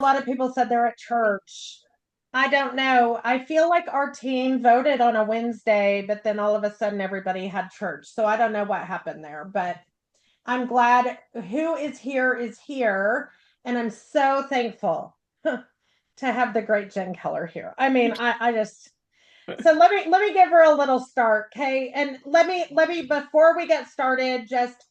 lot of people said they're at church. I don't know. I feel like our team voted on a Wednesday, but then all of a sudden everybody had church. So I don't know what happened there, but I'm glad who is here. And I'm so thankful to have the great Jen Keller here. I mean, I just so let me give her a little start, okay? And let me before we get started, just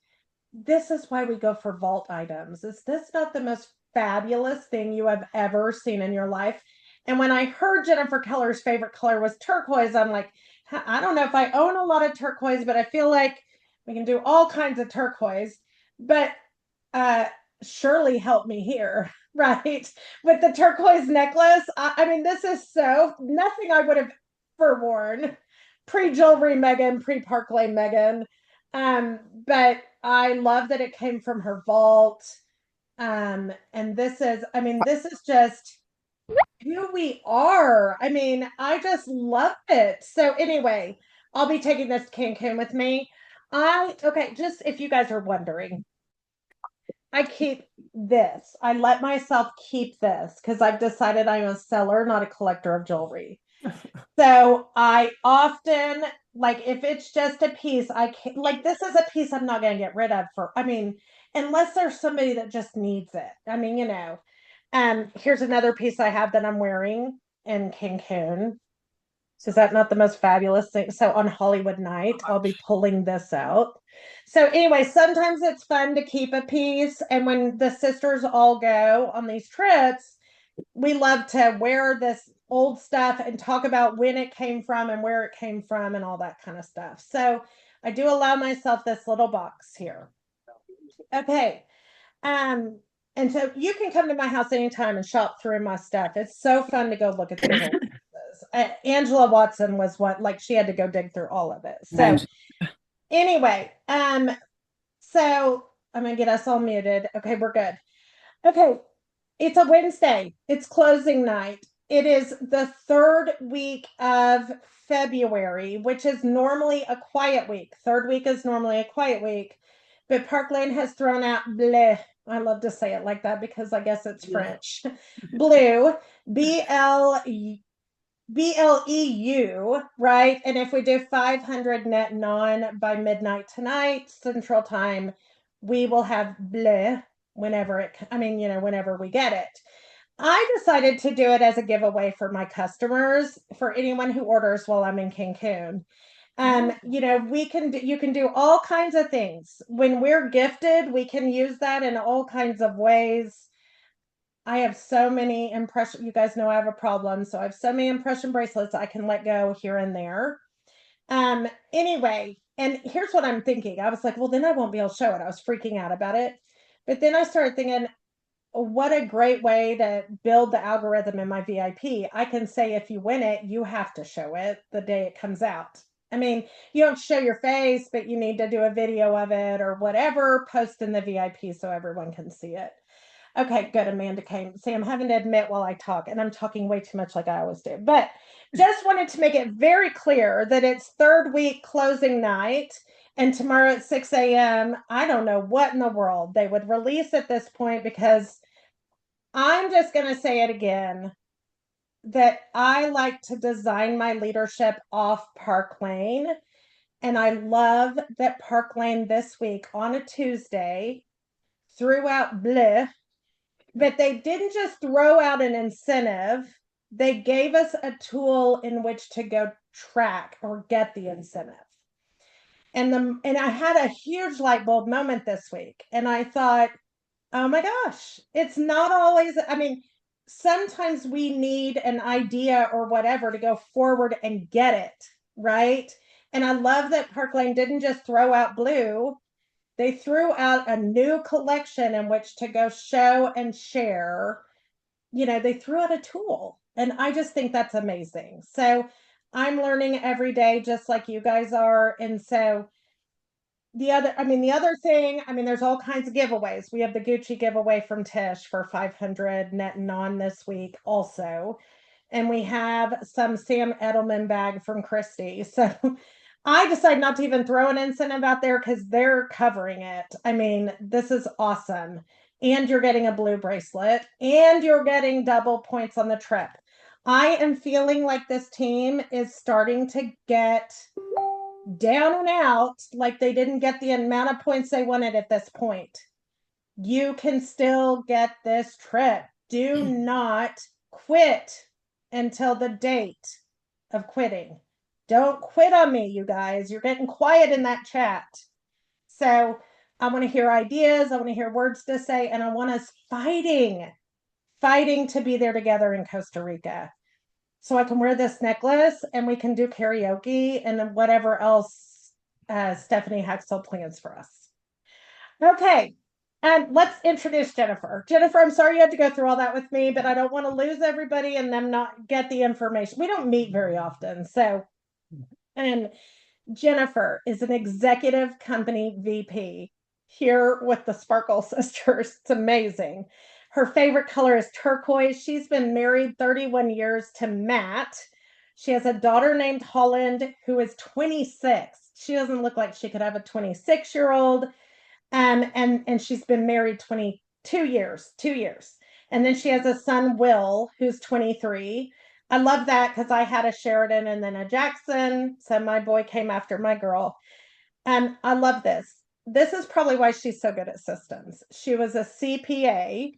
this is why we go for vault items. Is this not the most fabulous thing you have ever seen in your life? And when I heard Jennifer Keller's favorite color was turquoise, I'm like, I don't know if I own a lot of turquoise, but I feel like we can do all kinds of turquoise. But uh Shirley helped me here, right? With the turquoise necklace. I mean, this is so nothing I would have ever worn pre-jewelry Megan, pre-Park Lane Megan. But I love that it came from her vault. And this is, I mean, this is just who we are. I mean, I just love it. So anyway, I'll be taking this to Cancun with me. Okay, just if you guys are wondering, I keep this. I let myself keep this because I've decided I'm a seller, not a collector of jewelry. So I often like if it's just a piece, I can't like this is a piece I'm not gonna get rid of for I mean, unless there's somebody that just needs it. I mean, here's another piece I have that I'm wearing in Cancun. Is that not the most fabulous thing? So on Hollywood night, I'll be pulling this out. So anyway, sometimes it's fun to keep a piece. And when the sisters all go on these trips, we love to wear this old stuff and talk about when it came from and where it came from and all that kind of stuff. So I do allow myself this little box here. Okay. Um, and so you can come to my house anytime and shop through my stuff. It's so fun to go look at the releases. Angela Watson was one, like she had to go dig through all of it. So anyway, so I'm gonna get us all muted. Okay, we're good. Okay, it's a Wednesday. It's closing night. It is the third week of February, which is normally a quiet week. Third week is normally a quiet week, but Park Lane has thrown out bleh. I love to say it like that because I guess it's French. Blue, B L BLEU, right? And if we do 500 net non by midnight tonight, Central Time, we will have bleh whenever we get it. I decided to do it as a giveaway for my customers, for anyone who orders while I'm in Cancun. You can do all kinds of things. When we're gifted, we can use that in all kinds of ways. I have so many impression. You guys know I have a problem, so I have so many impression bracelets I can let go here and there. Anyway, and here's what I'm thinking. I was like, well, then I won't be able to show it. I was freaking out about it. But then I started thinking, what a great way to build the algorithm in my VIP. I can say if you win it, you have to show it the day it comes out. I mean, you don't show your face, but you need to do a video of it or whatever, post in the VIP so everyone can see it. Okay, good. Amanda came. See, I'm having to admit while I talk, and I'm talking way too much like I always do. But just wanted to make it very clear that it's third week closing night, and tomorrow at 6 a.m. I don't know what in the world they would release at this point because I'm just going to say it again that I like to design my leadership off Park Lane. And I love that Park Lane this week on a Tuesday threw out bleh, but they didn't just throw out an incentive. They gave us a tool in which to go track or get the incentive. And I had a huge light bulb moment this week. And I thought, oh my gosh, it's not always, I mean, sometimes we need an idea or whatever to go forward and get it, right? And I love that Park Lane didn't just throw out blue, they threw out a new collection in which to go show and share. They threw out a tool. And I just think that's amazing. So I'm learning every day, just like you guys are. And so the other thing, there's all kinds of giveaways. We have the Gucci giveaway from Tish for 500 net non this week also. And we have some Sam Edelman bag from Christy. So I decided not to even throw an incentive out there because they're covering it. I mean, this is awesome. and you're getting a blue bracelet, and you're getting double points on the trip. I am feeling like this team is starting to get down and out, like they didn't get the amount of points they wanted at this point. You can still get this trip. Do not quit until the date of quitting. Don't quit on me, you guys. You're getting quiet in that chat. So I want to hear ideas. I want to hear words to say, and I want us fighting to be there together in Costa Rica. So I can wear this necklace and we can do karaoke and whatever else Stephanie Haxel plans for us. Okay. And let's introduce Jennifer. Jennifer, I'm sorry you had to go through all that with me, but I don't want to lose everybody and them not get the information. We don't meet very often. So, and Jennifer is an executive company VP here with the Sparkle Sisters. It's amazing. Her favorite color is turquoise. She's been married 31 years to Matt. She has a daughter named Holland who is 26. She doesn't look like she could have a 26-year-old. And she's been married 22 years, 2 years. And then she has a son, Will, who's 23. I love that because I had a Sheridan and then a Jackson. So my boy came after my girl. And I love this. This is probably why she's so good at systems. She was a CPA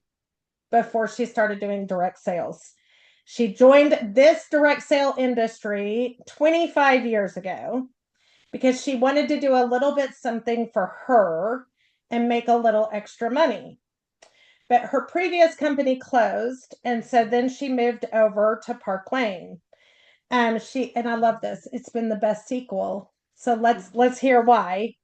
before she started doing direct sales. She joined this direct sale industry 25 years ago because she wanted to do a little bit something for her and make a little extra money. But her previous company closed, and so then she moved over to Park Lane. And I love this. It's been the best sequel. So let's hear why.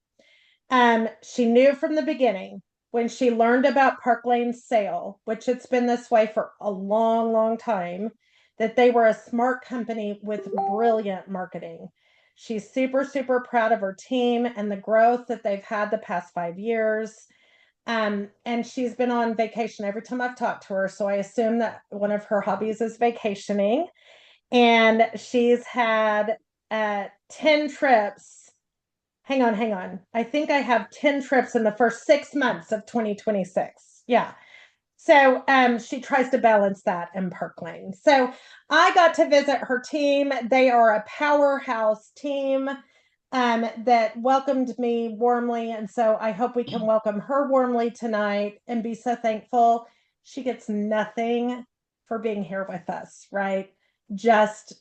She knew from the beginning when she learned about Park Lane's sale, which it's been this way for a long, long time, that they were a smart company with brilliant marketing. She's super, super proud of her team and the growth that they've had the past 5 years. And she's been on vacation every time I've talked to her. So I assume that one of her hobbies is vacationing. And she's had 10 trips. Hang on. I think I have 10 trips in the first 6 months of 2026. Yeah. So she tries to balance that in Park Lane. So I got to visit her team. They are a powerhouse team that welcomed me warmly. And so I hope we can welcome her warmly tonight and be so thankful. She gets nothing for being here with us, right? Just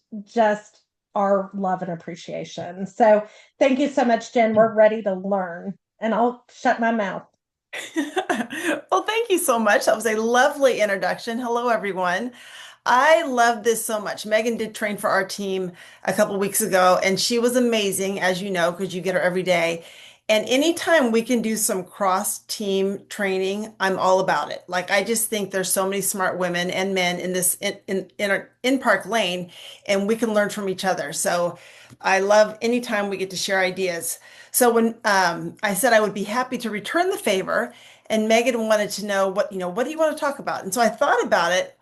our love and appreciation. So thank you so much, Jen. We're ready to learn. And I'll shut my mouth. Well, thank you so much. That was a lovely introduction. Hello, everyone. I love this so much. Megan did train for our team a couple weeks ago, and she was amazing, as you know, because you get her every day. And anytime we can do some cross-team training, I'm all about it. Like I just think there's so many smart women and men in this in Park Lane, and we can learn from each other. So I love anytime we get to share ideas. So when I said I would be happy to return the favor, and Megan wanted to know what do you want to talk about? And so I thought about it,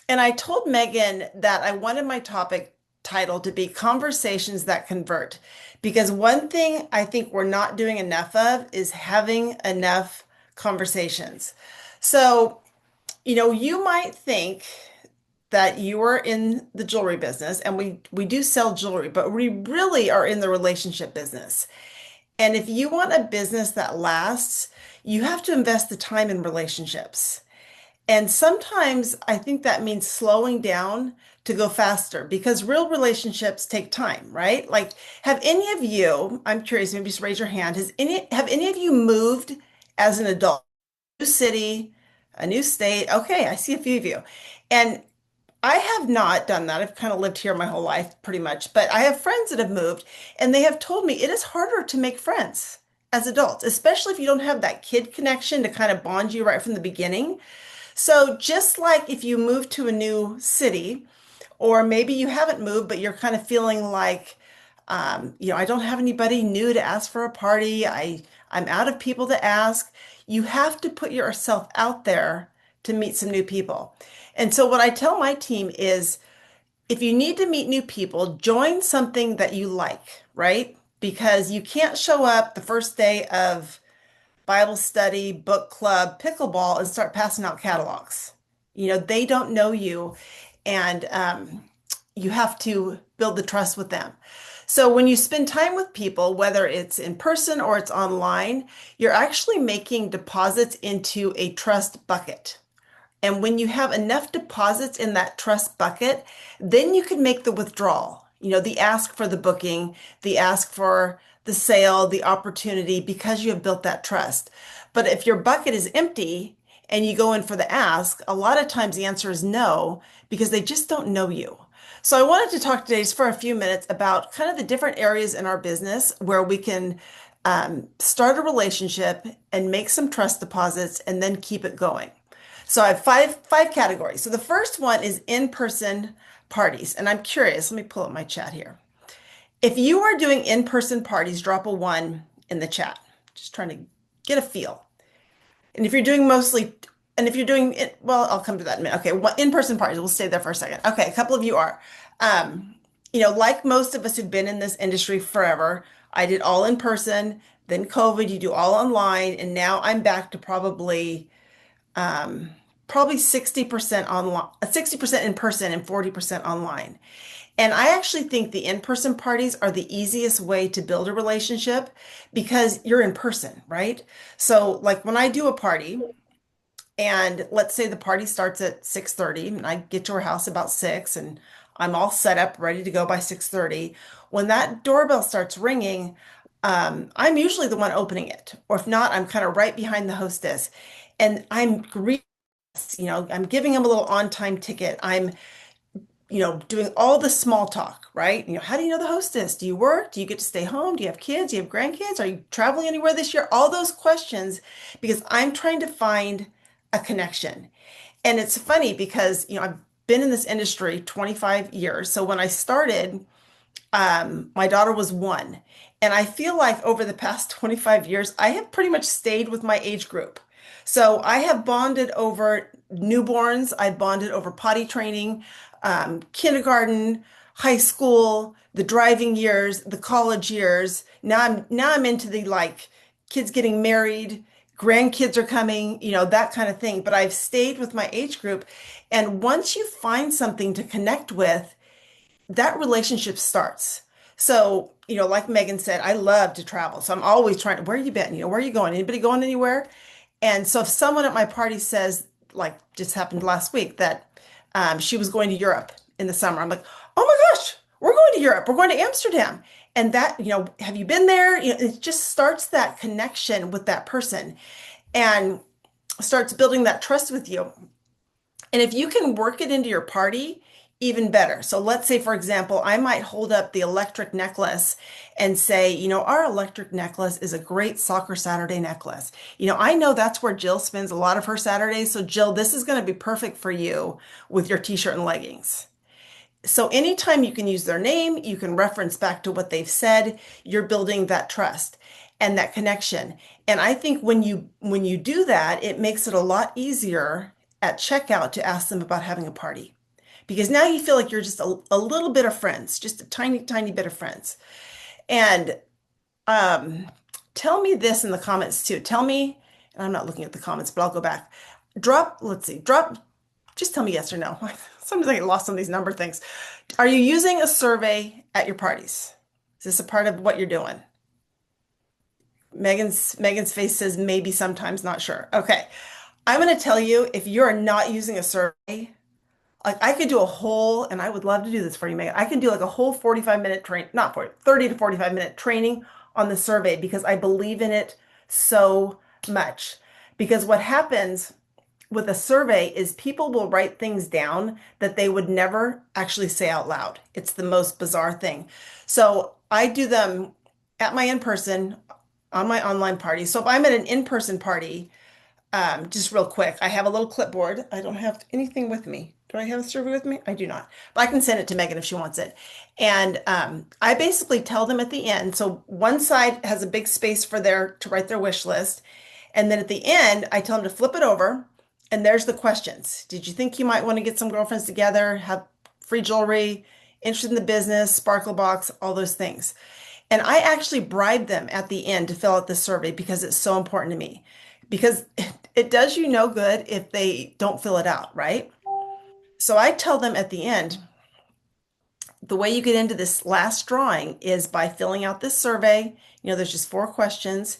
and I told Megan that I wanted my topic title to be Conversations That Convert. Because one thing I think we're not doing enough of is having enough conversations. So, you might think that you are in the jewelry business, and we do sell jewelry, but we really are in the relationship business. And if you want a business that lasts, you have to invest the time in relationships. And sometimes I think that means slowing down to go faster because real relationships take time, right? Like, have any of you, I'm curious, maybe just raise your hand, have any of you moved as an adult? New city, a new state. Okay, I see a few of you. And I have not done that. I've kind of lived here my whole life pretty much, but I have friends that have moved and they have told me it is harder to make friends as adults, especially if you don't have that kid connection to kind of bond you right from the beginning. So just like if you move to a new city, or maybe you haven't moved, but you're kind of feeling like, I don't have anybody new to ask for a party. I'm out of people to ask. You have to put yourself out there to meet some new people. And so what I tell my team is if you need to meet new people, join something that you like, right? Because you can't show up the first day of Bible study, book club, pickleball, and start passing out catalogs. They don't know you, and you have to build the trust with them. So when you spend time with people, whether it's in person or it's online, you're actually making deposits into a trust bucket. And when you have enough deposits in that trust bucket, then you can make the withdrawal, the ask for the booking, the ask for the sale, the opportunity, because you have built that trust. But if your bucket is empty and you go in for the ask, a lot of times the answer is no, because they just don't know you. So I wanted to talk today just for a few minutes about kind of the different areas in our business where we can start a relationship and make some trust deposits and then keep it going. So I have five categories. So the first one is in-person parties. And I'm curious, let me pull up my chat here. If you are doing in-person parties, drop a one in the chat. Just trying to get a feel. And if you're doing mostly, and if you're doing it, well, I'll come to that in a minute. Okay, in-person parties, we'll stay there for a second. Okay, a couple of you are. Um, like most of us who've been in this industry forever, I did all in person, then COVID, you do all online, and now I'm back to um, probably 60% online, 60% in person and 40% online. And I actually think the in-person parties are the easiest way to build a relationship because you're in person, right? So like when I do a party, and let's say the party starts at 6:30 and I get to her house about 6 and I'm all set up, ready to go by 6:30. When that doorbell starts ringing, I'm usually the one opening it. Or if not, I'm kind of right behind the hostess. And I'm giving them a little on-time ticket. I'm doing all the small talk, right? How do you know the hostess? Do you work? Do you get to stay home? Do you have kids? Do you have grandkids? Are you traveling anywhere this year? All those questions, because I'm trying to find a connection. And it's funny because, I've been in this industry 25 years. So when I started, my daughter was 1. And I feel like over the past 25 years, I have pretty much stayed with my age group. So I have bonded over newborns, I bonded over potty training, kindergarten, high school, the driving years, the college years. Now I'm into the like kids getting married, grandkids are coming, that kind of thing. But I've stayed with my age group. And once you find something to connect with, that relationship starts. So, like Megan said, I love to travel. So I'm always trying to, where you been? Where are you going? Anybody going anywhere? And so if someone at my party says, like just happened last week, that she was going to Europe in the summer, I'm like, oh my gosh, we're going to Europe. We're going to Amsterdam. And that, have you been there? It just starts that connection with that person and starts building that trust with you. And if you can work it into your party, even better. So let's say, for example, I might hold up the electric necklace and say, our electric necklace is a great soccer Saturday necklace. I know that's where Jill spends a lot of her Saturdays. So Jill, this is going to be perfect for you with your t-shirt and leggings. So anytime you can use their name, you can reference back to what they've said, you're building that trust and that connection. And I think when you do that, it makes it a lot easier at checkout to ask them about having a party. Because now you feel like you're just a little bit of friends, just a tiny, tiny bit of friends. And um, tell me this in the comments too. Tell me, and I'm not looking at the comments, but I'll go back. Let's see, just tell me yes or no. Sometimes I get lost on these number things. Are you using a survey at your parties? Is this a part of what you're doing? Megan's face says maybe sometimes, not sure. Okay. I'm going to tell you if you're not using a survey, like I could do a whole, and I would love to do this for you, Megan. I can do like a whole 45-minute train, not 40, 30 to 45-minute training on the survey because I believe in it so much. Because what happens with a survey is people will write things down that they would never actually say out loud. It's the most bizarre thing. So I do them at my in-person, on my online party. So if I'm at an in-person party, just real quick, I have a little clipboard. I don't have anything with me. Do I have a survey with me? I do not. But I can send it to Megan if she wants it. And I basically tell them at the end. So one side has a big space for to write their wish list. And then at the end, I tell them to flip it over. And there's the questions. Did you think you might want to get some girlfriends together, have free jewelry, interested in the business, sparkle box, all those things. And I actually bribe them at the end to fill out this survey because it's so important to me. Because it does you no good if they don't fill it out, right? So I tell them at the end, the way you get into this last drawing is by filling out this survey. You know, there's just 4 questions,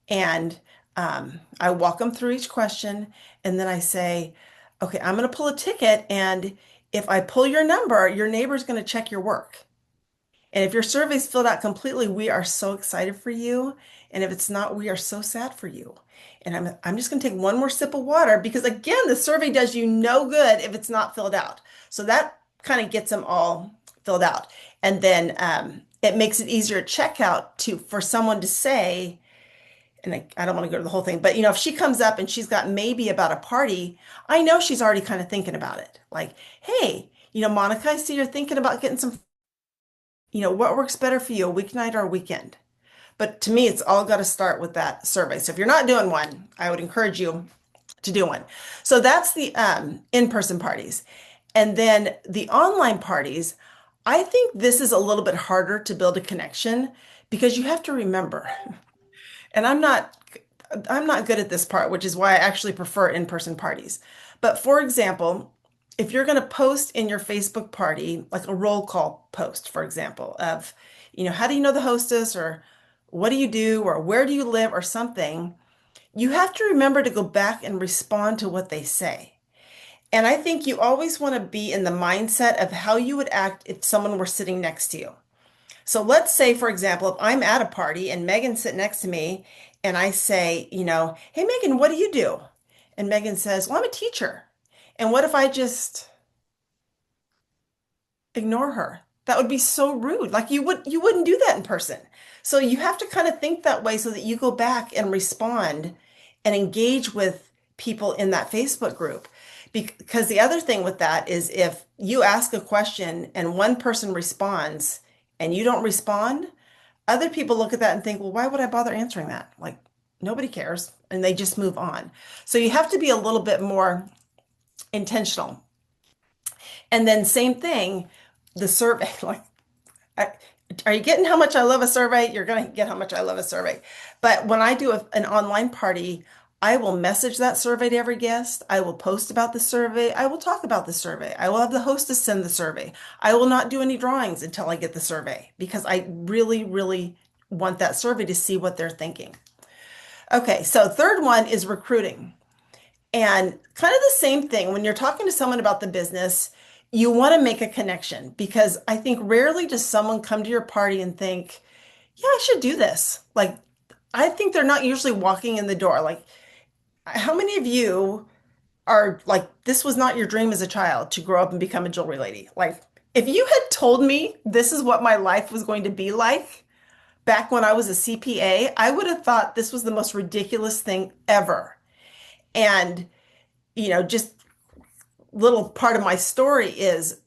and I walk them through each question, and then I say, okay, I'm going to pull a ticket, and if I pull your number, your neighbor's going to check your work. And if your survey's filled out completely, we are so excited for you. And if it's not, we are so sad for you. And I'm just going to take one more sip of water because, again, the survey does you no good if it's not filled out. So that kind of gets them all filled out. And then it makes it easier at checkout to for someone to say, and I don't want to go to the whole thing, but if she comes up and she's got maybe about a party, I know she's already kind of thinking about it. Like, hey, Monica, I see you're thinking about getting some, what works better for you, a weeknight or a weekend? But to me, it's all got to start with that survey. So if you're not doing one, I would encourage you to do one. So that's the in-person parties. And then the online parties, I think this is a little bit harder to build a connection because you have to remember, and I'm not good at this part, which is why I actually prefer in-person parties. But for example, if you're going to post in your Facebook party, like a roll call post, for example, of, how do you know the hostess, or what do you do, or where do you live, or something, you have to remember to go back and respond to what they say. And I think you always want to be in the mindset of how you would act if someone were sitting next to you. So let's say, for example, if I'm at a party and Megan's sitting next to me and I say, hey, Megan, what do you do? And Megan says, well, I'm a teacher. And what if I just ignore her? That would be so rude. Like you wouldn't do that in person. So you have to kind of think that way so that you go back and respond and engage with people in that Facebook group. Because the other thing with that is if you ask a question and one person responds and you don't respond, other people look at that and think, well, why would I bother answering that? Like, nobody cares. And they just move on. So you have to be a little bit more intentional. And then, same thing, the survey, like, I, are you getting how much I love a survey? You're going to get how much I love a survey. But when I do an online party, I will message that survey to every guest. I will post about the survey. I will talk about the survey. I will have the hostess send the survey. I will not do any drawings until I get the survey because I really, really want that survey to see what they're thinking. Okay, so third one is recruiting. And kind of the same thing when you're talking to someone about the business, you want to make a connection because I think rarely does someone come to your party and think, yeah, I should do this. Like, I think they're not usually walking in the door. Like, how many of you are like, this was not your dream as a child to grow up and become a jewelry lady? Like, if you had told me this is what my life was going to be like back when I was a CPA, I would have thought this was the most ridiculous thing ever. And, just little part of my story is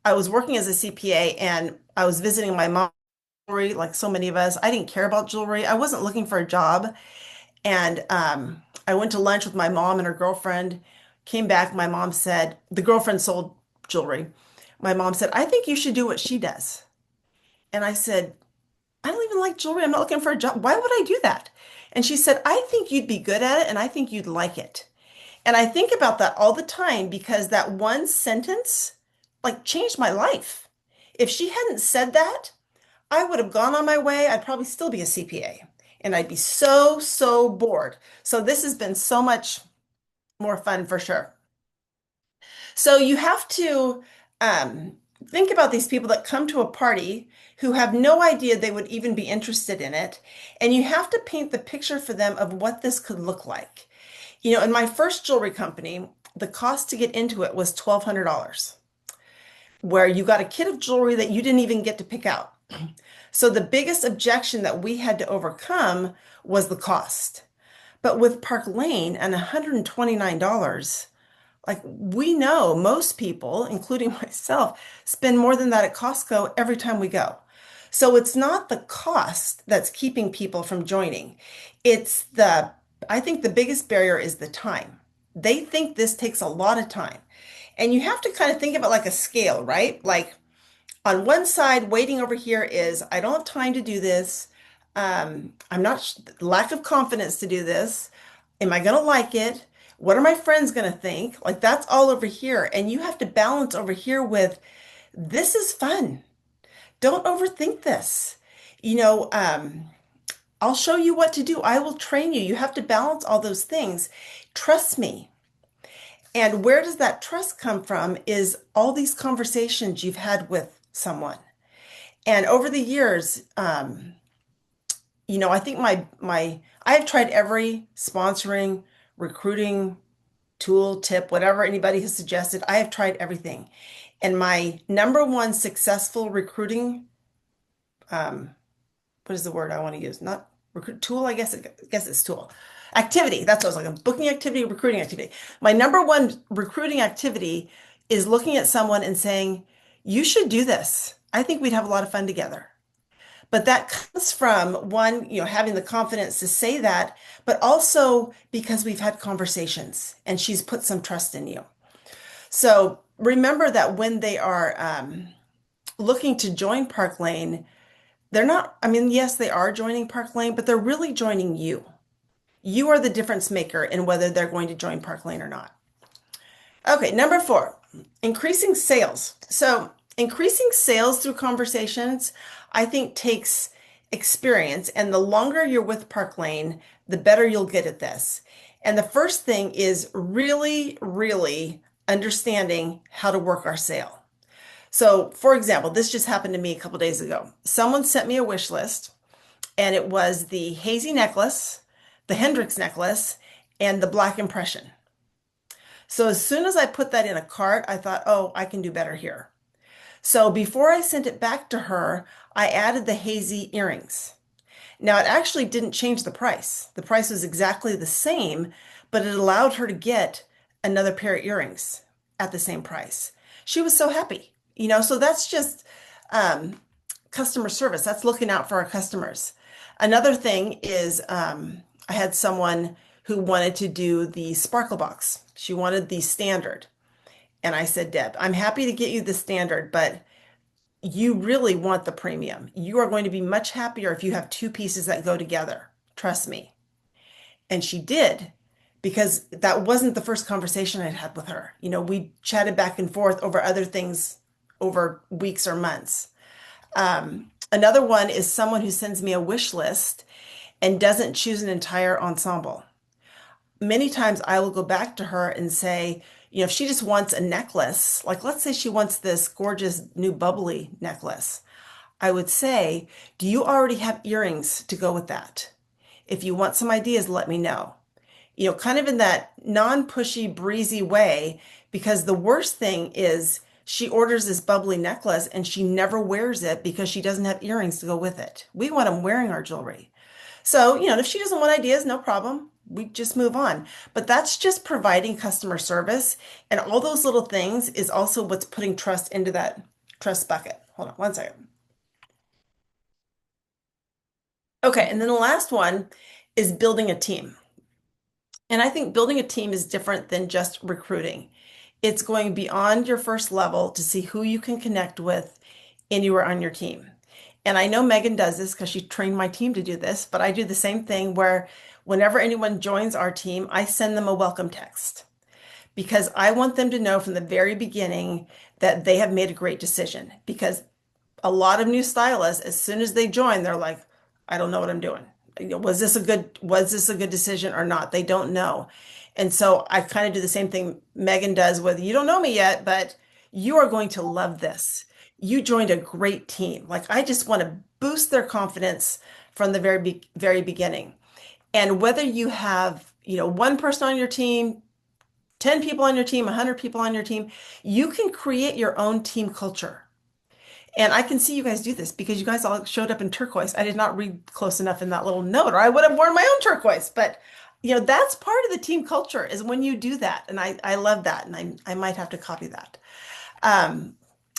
I was working as a CPA and I was visiting my mom, like so many of us. I didn't care about jewelry. I wasn't looking for a job. And I went to lunch with my mom and her girlfriend, came back. My mom said, the girlfriend sold jewelry. My mom said, I think you should do what she does. And I said, I don't even like jewelry. I'm not looking for a job. Why would I do that? And she said, I think you'd be good at it and I think you'd like it. And I think about that all the time because that one sentence like changed my life. If she hadn't said that, I would have gone on my way. I'd probably still be a CPA and I'd be so, so bored. So this has been so much more fun for sure. So you have to think about these people that come to a party who have no idea they would even be interested in it. And you have to paint the picture for them of what this could look like. In my first jewelry company, the cost to get into it was $1,200, where you got a kit of jewelry that you didn't even get to pick out. So the biggest objection that we had to overcome was the cost. But with Park Lane and $129, like we know most people, including myself, spend more than that at Costco every time we go. So it's not the cost that's keeping people from joining. I think the biggest barrier is the time. They think this takes a lot of time. And you have to kind of think of it like a scale, right? Like On one side, waiting over here is I don't have time to do this. I'm not lack of confidence to do this. Am I going to like it? What are my friends going to think? Like that's all over here. And you have to balance over here with this is fun. Don't overthink this. You know, I'll show you what to do. I will train you. You have to balance all those things. Trust me. And where does that trust come from is all these conversations you've had with someone. And over the years, I think I have tried every sponsoring, recruiting tool, tip, whatever anybody has suggested. I have tried everything. And my number one successful recruiting, um, what is the word I want to use? Not recruit tool, I guess it's tool. Activity. That's what I was like. Booking activity, recruiting activity. My number one recruiting activity is looking at someone and saying, you should do this. I think we'd have a lot of fun together. But that comes from one, having the confidence to say that, but also because we've had conversations and she's put some trust in you. So remember that when they are looking to join Park Lane, they're not, I mean, yes, they are joining Park Lane, but they're really joining you. You are the difference maker in whether they're going to join Park Lane or not. Okay, number four, increasing sales. So, increasing sales through conversations, I think takes experience. And the longer you're with Park Lane, the better you'll get at this. And the first thing is really, really understanding how to work our sale. So, for example, this just happened to me a couple days ago. Someone sent me a wish list, and it was the hazy necklace, the Hendrix necklace, and the black impression. So as soon as I put that in a cart, I thought, oh, I can do better here. So before I sent it back to her, I added the hazy earrings. Now it actually didn't change the price. The price was exactly the same, but it allowed her to get another pair of earrings at the same price. She was so happy, so that's just um, customer service. That's looking out for our customers. Another thing is I had someone who wanted to do the sparkle box. She wanted the standard. And I said, Deb, I'm happy to get you the standard, but you really want the premium. You are going to be much happier if you have two pieces that go together. Trust me. And she did because that wasn't the first conversation I'd had with her. We chatted back and forth over other things over weeks or months. Another one is someone who sends me a wish list and doesn't choose an entire ensemble. Many times I will go back to her and say, if she just wants a necklace, like let's say she wants this gorgeous new bubbly necklace, I would say, do you already have earrings to go with that? If you want some ideas, let me know. Kind of in that non-pushy, breezy way, because the worst thing is she orders this bubbly necklace and she never wears it because she doesn't have earrings to go with it. We want them wearing our jewelry. So, if she doesn't want ideas, no problem. We just move on. But that's just providing customer service. And all those little things is also what's putting trust into that trust bucket. Hold on one second. Okay. And then the last one is building a team. And I think building a team is different than just recruiting. It's going beyond your first level to see who you can connect with anywhere on your team. And I know Megan does this because she trained my team to do this, but I do the same thing where whenever anyone joins our team, I send them a welcome text because I want them to know from the very beginning that they have made a great decision. Because a lot of new stylists, as soon as they join, they're like, I don't know what I'm doing. Was this a good decision or not? They don't know. And so I kind of do the same thing Megan does with you don't know me yet, but you are going to love this. You joined a great team. Like I just want to boost their confidence from the very beginning. And whether you have, one person on your team, 10 people on your team, 100 people on your team, you can create your own team culture. And I can see you guys do this because you guys all showed up in turquoise. I did not read close enough in that little note, or I would have worn my own turquoise. But that's part of the team culture is when you do that. And I love that. And I might have to copy that. Um,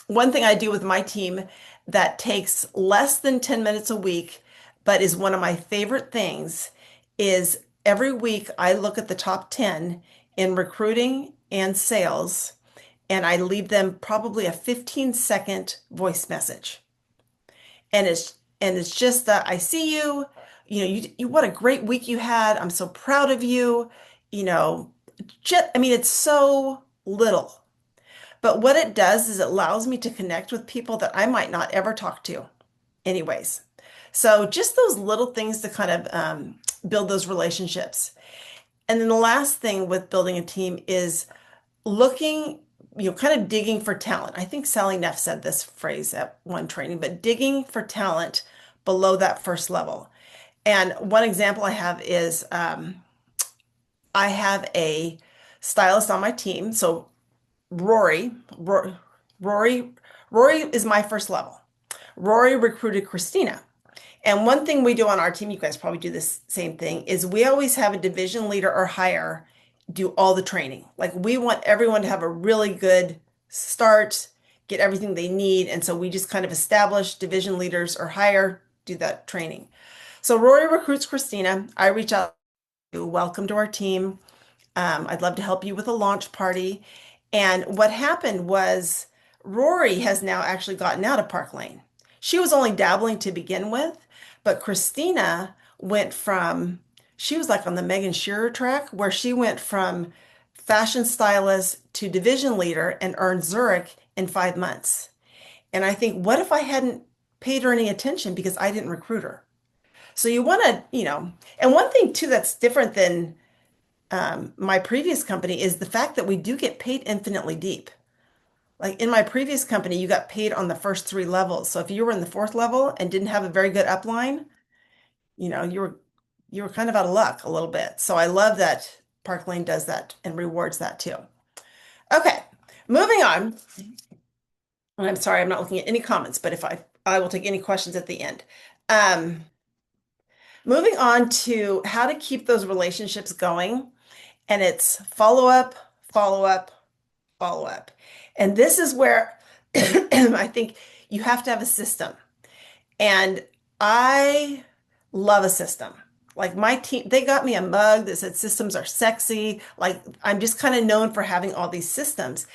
One thing I do with my team that takes less than 10 minutes a week, but is one of my favorite things, is every week I look at the top 10 in recruiting and sales and I leave them probably a 15-second voice message. And it's just that I see you, you what a great week you had. I'm so proud of you. You know, just, I mean, it's so little. But what it does is it allows me to connect with people that I might not ever talk to anyways. So just those little things to kind of build those relationships. And then the last thing with building a team is looking, kind of digging for talent. I think Sally Neff said this phrase at one training, but digging for talent below that first level. And one example I have is I have a stylist on my team. So Rory, Rory, Rory is my first level. Rory recruited Christina. And one thing we do on our team, you guys probably do this same thing, is we always have a division leader or higher do all the training. Like we want everyone to have a really good start, get everything they need. And so we just kind of establish division leaders or higher do that training. So Rory recruits Christina. I reach out to welcome to our team. I'd love to help you with a launch party. And what happened was Rory has now actually gotten out of Park Lane. She was only dabbling to begin with, but Christina went from, she was like on the Megan Shearer track, where she went from fashion stylist to division leader and earned Zurich in 5 months. And I think, what if I hadn't paid her any attention because I didn't recruit her? So you want to, and one thing too that's different than my previous company is the fact that we do get paid infinitely deep. Like in my previous company, you got paid on the first three levels. So if you were in the fourth level and didn't have a very good upline, you were kind of out of luck a little bit. So I love that Park Lane does that and rewards that too. Okay, moving on. And I'm sorry, I'm not looking at any comments, but if I will take any questions at the end. Um, Moving on to how to keep those relationships going. And it's follow up, follow up, follow up. And this is where I think you have to have a system. And I love a system. Like my team, they got me a mug that said systems are sexy. Like I'm just kind of known for having all these systems.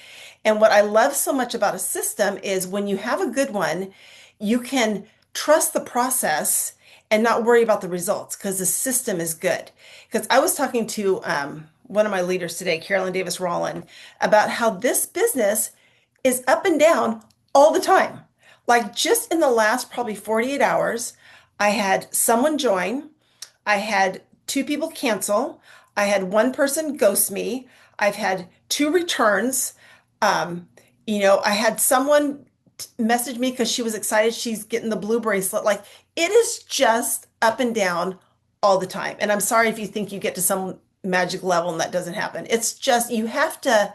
And what I love so much about a system is when you have a good one, you can trust the process and not worry about the results because the system is good. Because I was talking to one of my leaders today, Carolyn Davis Rollin, about how this business is up and down all the time. Like just in the last probably 48 hours, I had someone join, I had two people cancel, I had one person ghost me, I've had two returns. Um, I had someone message me because she was excited she's getting the blue bracelet. Like it is just up and down all the time. And I'm sorry if you think you get to some magic level and that doesn't happen. It's just you have to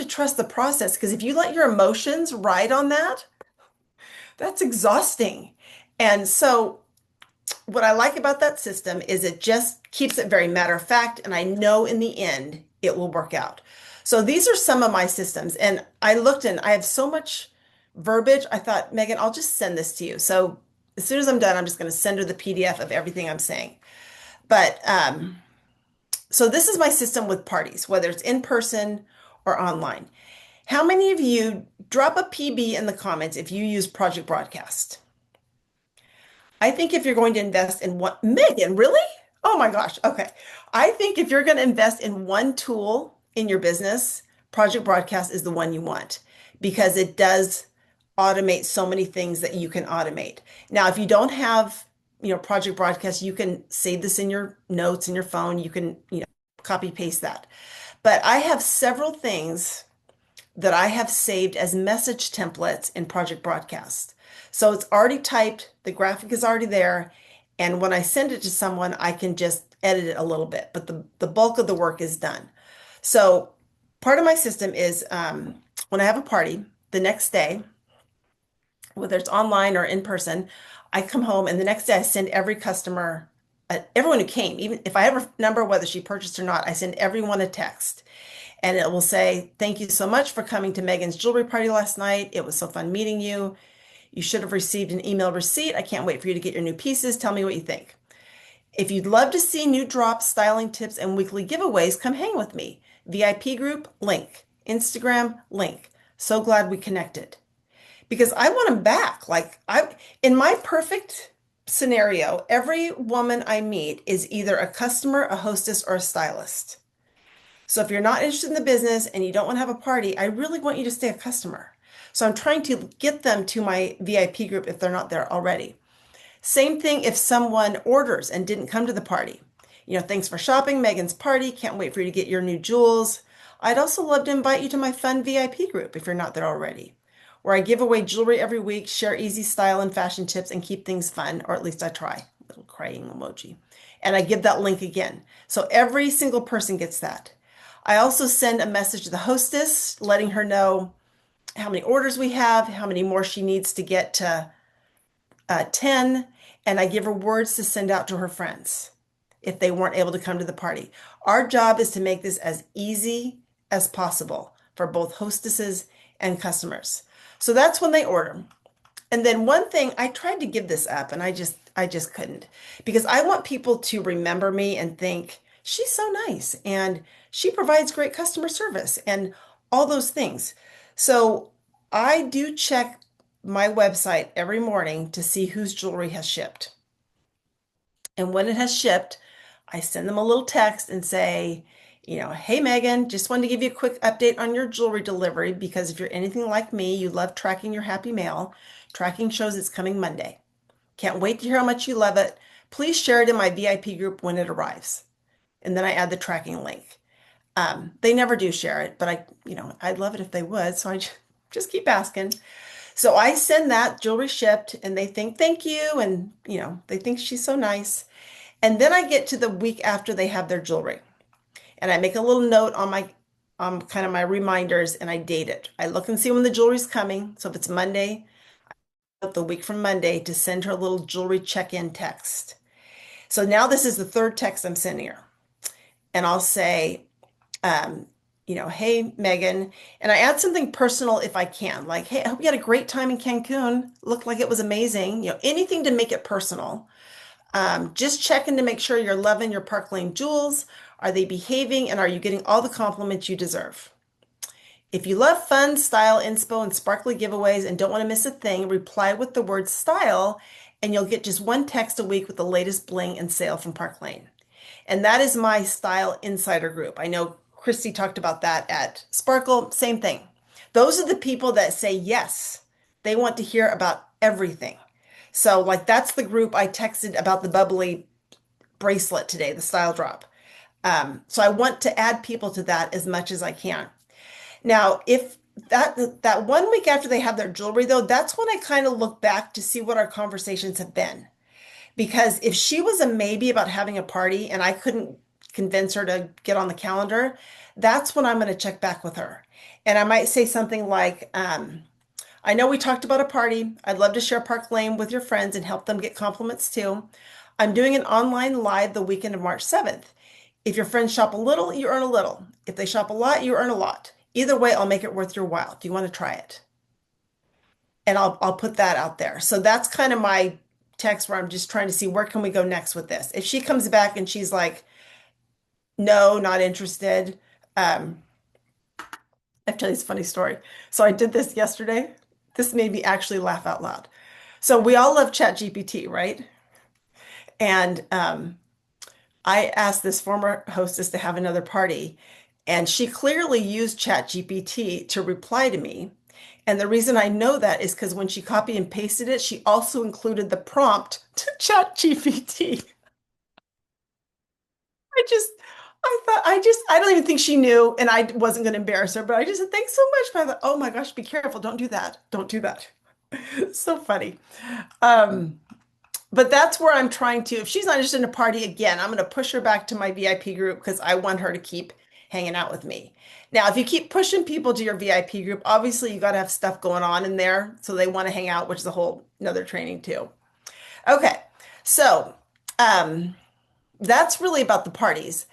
trust the process because if you let your emotions ride on that, that's exhausting. And so what I like about that system is it just keeps it very matter of fact, and I know in the end it will work out. So these are some of my systems, and I looked and I have so much verbiage. I thought, Megan, I'll just send this to you. So as soon as I'm done, I'm just going to send her the PDF of everything I'm saying. But so this is my system with parties, whether it's in person or online. How many of you drop a PB in the comments if you use Project Broadcast? I think if you're going to invest in one, Megan, really? Oh my gosh. Okay. I think if you're going to invest in one tool in your business, Project Broadcast is the one you want because it does automate so many things that you can automate. Now, if you don't have, Project Broadcast, you can save this in your notes in your phone. You can, copy paste that. But I have several things that I have saved as message templates in Project Broadcast. So it's already typed, the graphic is already there, and when I send it to someone, I can just edit it a little bit, but the bulk of the work is done. So part of my system is when I have a party, the next day, whether it's online or in person, I come home and the next day I send every customer, everyone who came, even if I have a number, whether she purchased or not, I send everyone a text. And it will say, thank you so much for coming to Megan's jewelry party last night. It was so fun meeting you. You should have received an email receipt. I can't wait for you to get your new pieces. Tell me what you think. If you'd love to see new drops, styling tips, and weekly giveaways, come hang with me. VIP group, link. Instagram, link. So glad we connected because I want them back. In my perfect scenario, every woman I meet is either a customer, a hostess, or a stylist. So if you're not interested in the business and you don't want to have a party, I really want you to stay a customer. So I'm trying to get them to my VIP group if they're not there already. Same thing if someone orders and didn't come to the party. Thanks for shopping, Megan's party. Can't wait for you to get your new jewels. I'd also love to invite you to my fun VIP group if you're not there already, where I give away jewelry every week, share easy style and fashion tips, and keep things fun, or at least I try. Little crying emoji. And I give that link again. So every single person gets that. I also send a message to the hostess letting her know how many orders we have, how many more she needs to get to 10, and I give her words to send out to her friends if they weren't able to come to the party. Our job is to make this as easy as possible for both hostesses and customers. So that's when they order. And then one thing I tried to give this up and I just couldn't because I want people to remember me and think she's so nice and she provides great customer service and all those things. So I do check my website every morning to see whose jewelry has shipped. And when it has shipped, I send them a little text and say, hey Megan, just wanted to give you a quick update on your jewelry delivery because if you're anything like me, you love tracking your happy mail. Tracking shows it's coming Monday. Can't wait to hear how much you love it. Please share it in my VIP group when it arrives. And then I add the tracking link. They never do share it, but I'd love it if they would. So I just keep asking. So I send that jewelry shipped and they think thank you and they think she's so nice. And then I get to the week after they have their jewelry and I make a little note on my kind of my reminders and I date it. I look and see when the jewelry's coming. So if it's Monday, the week from Monday to send her a little jewelry check-in text. So now this is the third text I'm sending her. And I'll say, hey, Megan, and I add something personal if I can, like, hey, I hope you had a great time in Cancun. Looked like it was amazing. Anything to make it personal. Just checking to make sure you're loving your Park Lane jewels. Are they behaving and are you getting all the compliments you deserve? If you love fun, style, inspo, and sparkly giveaways and don't want to miss a thing, reply with the word style and you'll get just one text a week with the latest bling and sale from Park Lane. And that is my style insider group. I know Christy talked about that at Sparkle, same thing. Those are the people that say yes. They want to hear about everything. So like that's the group I texted about the bubbly bracelet today, the style drop. So I want to add people to that as much as I can. Now, if that 1 week after they have their jewelry though, that's when I kind of look back to see what our conversations have been. Because if she was a maybe about having a party and I couldn't convince her to get on the calendar, that's when I'm going to check back with her. And I might say something like, I know we talked about a party. I'd love to share Park Lane with your friends and help them get compliments too. I'm doing an online live the weekend of March 7th. If your friends shop a little, you earn a little. If they shop a lot, you earn a lot. Either way, I'll make it worth your while. Do you want to try it? And I'll put that out there. So that's kind of my text where I'm just trying to see where can we go next with this. If she comes back and she's like, no, not interested. I'll tell you this funny story. So I did this yesterday. This made me actually laugh out loud. So we all love ChatGPT, right? And I asked this former hostess to have another party, and she clearly used ChatGPT to reply to me. And the reason I know that is because when she copied and pasted it, she also included the prompt to ChatGPT. I just, I don't even think she knew, and I wasn't going to embarrass her, but I just said, thanks so much. But I thought, oh my gosh, be careful. Don't do that. Don't do that. So funny. Um, but that's where I'm trying to, if she's not interested in a party again, I'm going to push her back to my VIP group because I want her to keep hanging out with me. Now, if you keep pushing people to your VIP group, obviously you got to have stuff going on in there. So they want to hang out, which is a whole another training too. Okay. So, um, that's really about the parties.